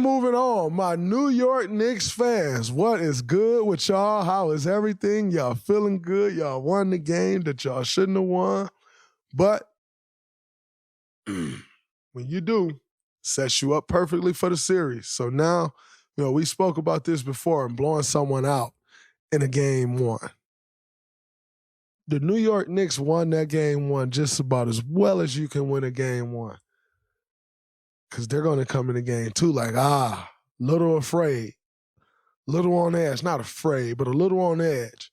And moving on, my New York Knicks fans, what is good with y'all? How is everything? Y'all feeling good? Y'all won the game that y'all shouldn't have won. But when you do, sets you up perfectly for the series. So now, we spoke about this before and blowing someone out in a game one. The New York Knicks won that game one just about as well as you can win a game one. Because they're going to come in the game two like, little afraid, little on edge. Not afraid, but a little on edge.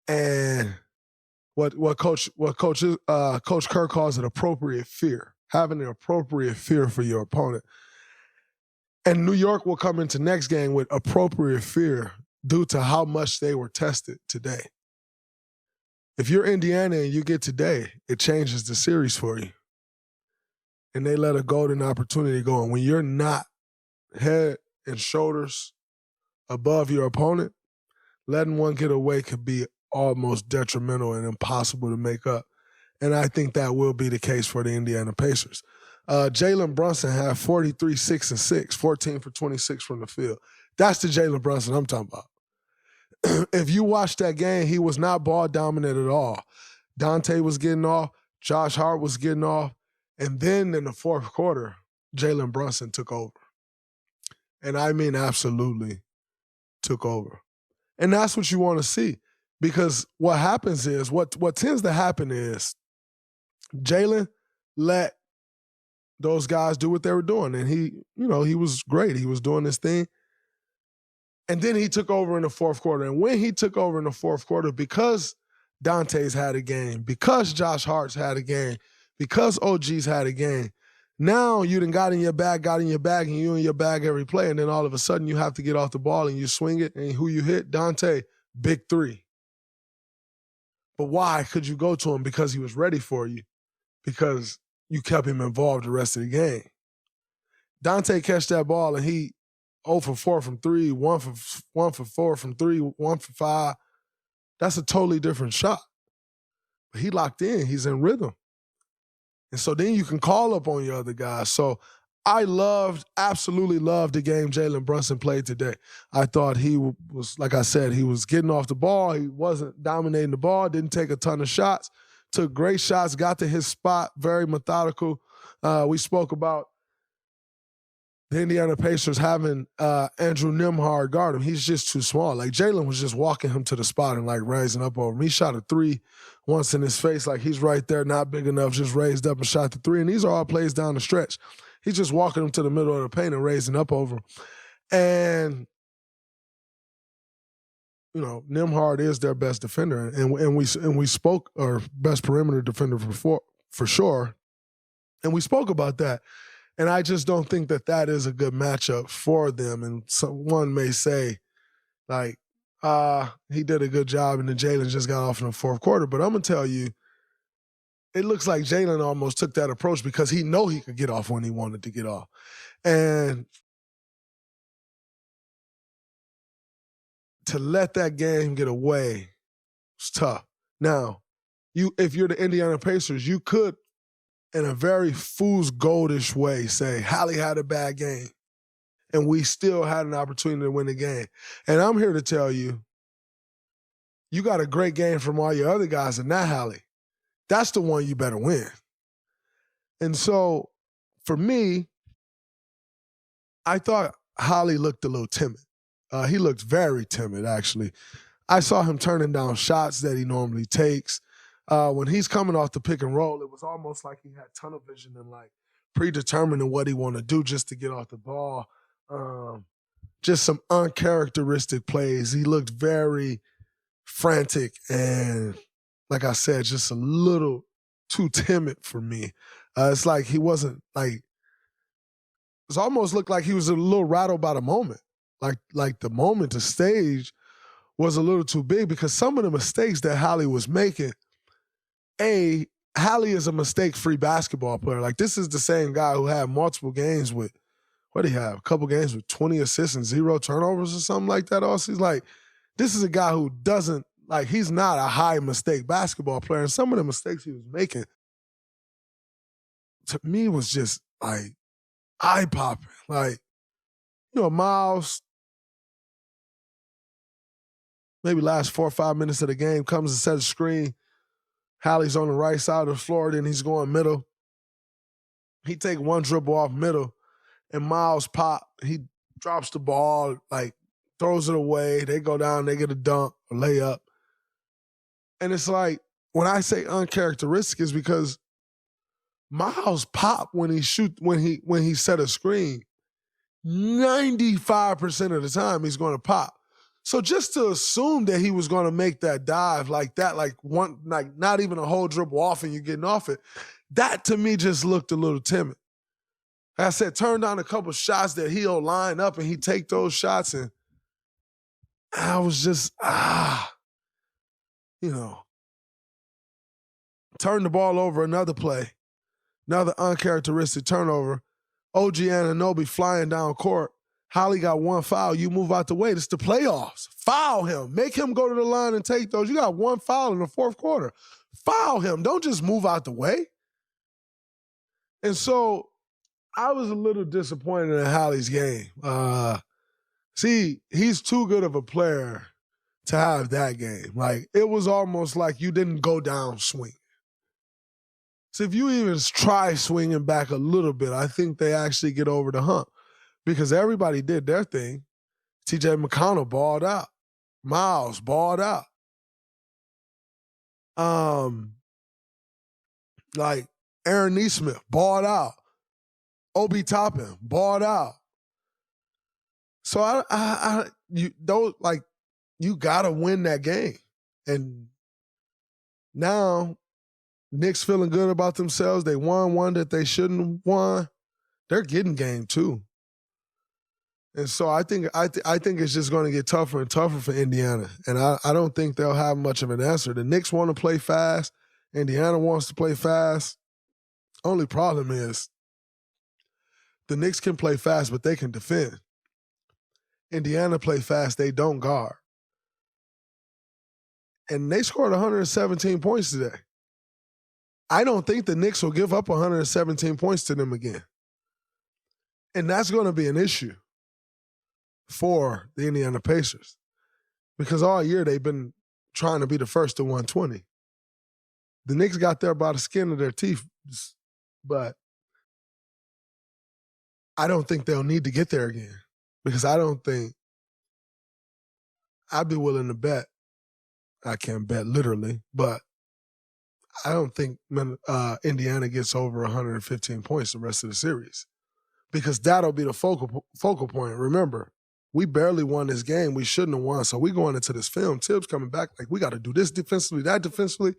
And what Coach Kerr calls an appropriate fear, having an appropriate fear for your opponent. And New York will come into next game with appropriate fear due to how much they were tested today. If you're Indiana and you get today, it changes the series for you. And they let a golden opportunity go. And when you're not head and shoulders above your opponent, letting one get away could be almost detrimental and impossible to make up. And I think that will be the case for the Indiana Pacers. Jalen Brunson had 43, 6, and 6, 14 for 26 from the field. That's the Jalen Brunson I'm talking about. If you watch that game, he was not ball dominant at all. Dante was getting off. Josh Hart was getting off. And then in the fourth quarter, Jalen Brunson took over. And I mean absolutely took over. And that's what you want to see. Because what happens is, what tends to happen is Jalen let those guys do what they were doing. And he was great. He was doing this thing. And then he took over in the fourth quarter. And when he took over in the fourth quarter, because Dante's had a game, because Josh Hart's had a game, because OG's had a game, now you done got in your bag, and you in your bag every play, and then all of a sudden you have to get off the ball and you swing it, and who you hit? Dante, big three. But why could you go to him? Because he was ready for you, because you kept him involved the rest of the game. Dante catch that ball, and he 0 for 4 from 3, 1 for 4 from 3, 1 for 5. That's a totally different shot. But he locked in. He's in rhythm. And so then you can call up on your other guys. So I absolutely loved the game Jalen Brunson played today. I thought he was, like I said, he was getting off the ball. He wasn't dominating the ball, didn't take a ton of shots, took great shots, got to his spot, very methodical. We spoke about the Indiana Pacers having Andrew Nembhard guard him. He's just too small. Like, Jalen was just walking him to the spot and, like, raising up over him. He shot a three once in his face, like he's right there, not big enough, just raised up and shot the three. And these are all plays down the stretch. He's just walking him to the middle of the paint and raising up over him. And, Nembhard is their best defender. And we spoke, or best perimeter defender for sure. And we spoke about that. And I just don't think that is a good matchup for them. And someone may say, like, he did a good job and then Jalen just got off in the fourth quarter. But I'm going to tell you, it looks like Jalen almost took that approach because he know he could get off when he wanted to get off. And to let that game get away was tough. Now, if you're the Indiana Pacers, you could, in a very fool's goldish way, say, Hallie had a bad game, and we still had an opportunity to win the game. And I'm here to tell you, you got a great game from all your other guys, and that Hallie, that's the one you better win. And so, for me, I thought Hallie looked a little timid. He looked very timid, actually. I saw him turning down shots that he normally takes. When he's coming off the pick and roll, it was almost like he had tunnel vision and, like, predetermining what he wanted to do just to get off the ball. Just some uncharacteristic plays. He looked very frantic and, like I said, just a little too timid for me. It's like he wasn't, like, it almost looked like he was a little rattled by the moment. Like the moment, the stage was a little too big, because some of the mistakes that Hallie was making, Hallie is a mistake-free basketball player. Like, this is the same guy who had multiple games with, what did he have? A couple games with 20 assists and 0 turnovers or something like that. Also, he's like, this is a guy who doesn't, like, he's not a high-mistake basketball player. And some of the mistakes he was making, to me, was just, like, eye-popping. Like, Miles, maybe last 4 or 5 minutes of the game, comes and sets a screen. Hallie's on the right side of the floor, then he's going middle. He take one dribble off middle, and Miles pop. He drops the ball, like, throws it away. They go down, they get a dunk, a layup. And it's like, when I say uncharacteristic, is because Miles pop when he set a screen. 95% of the time he's going to pop. So just to assume that he was going to make that dive like that, like not even a whole dribble off and you're getting off it, that to me just looked a little timid. Like I said, turn down a couple shots that he'll line up and he take those shots, and I was just, turn the ball over another play, another uncharacteristic turnover. OG Anunoby flying down court. Holly got one foul. You move out the way. It's the playoffs. Foul him. Make him go to the line and take those. You got one foul in the fourth quarter. Foul him. Don't just move out the way. And so I was a little disappointed in Hallie's game. See, he's too good of a player to have that game. Like, it was almost like you didn't go down swinging. So if you even try swinging back a little bit, I think they actually get over the hump, because everybody did their thing. T.J. McConnell balled out. Miles balled out. Like Aaron Nesmith balled out. Obi Toppin balled out. So you gotta win that game. And now Knicks feeling good about themselves. They won one that they shouldn't have won. They're getting game 2. And so I think it's just going to get tougher and tougher for Indiana. And I don't think they'll have much of an answer. The Knicks want to play fast. Indiana wants to play fast. Only problem is the Knicks can play fast, but they can defend. Indiana play fast, they don't guard. And they scored 117 points today. I don't think the Knicks will give up 117 points to them again. And that's going to be an issue for the Indiana Pacers, because all year they've been trying to be the first to 120. The Knicks got there by the skin of their teeth, but I don't think they'll need to get there again, because I'd be willing to bet, I can't bet literally, but I don't think Indiana gets over 115 points the rest of the series, because that'll be the focal point. Remember, we barely won this game. We shouldn't have won. So we going into this film. Tibbs coming back like, we got to do this defensively, that defensively.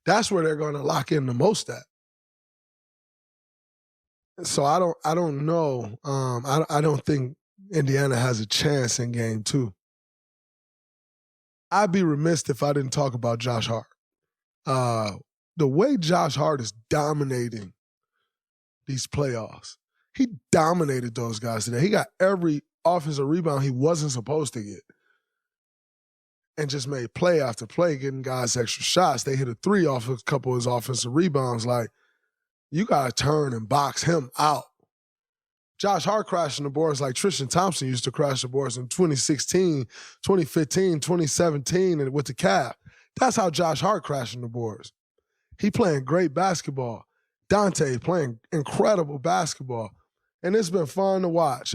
That's where they're going to lock in the most at. So I don't know. I don't think Indiana has a chance in game 2. I'd be remiss if I didn't talk about Josh Hart. The way Josh Hart is dominating these playoffs, he dominated those guys today. He got every offensive rebound he wasn't supposed to get, and just made play after play, getting guys extra shots. They hit a 3 off a couple of his offensive rebounds. Like, you got to turn and box him out. Josh Hart crashing the boards like Tristan Thompson used to crash the boards in 2016, 2015, 2017 and with the Cavs. That's how Josh Hart crashing the boards. He playing great basketball. Dante playing incredible basketball. And it's been fun to watch.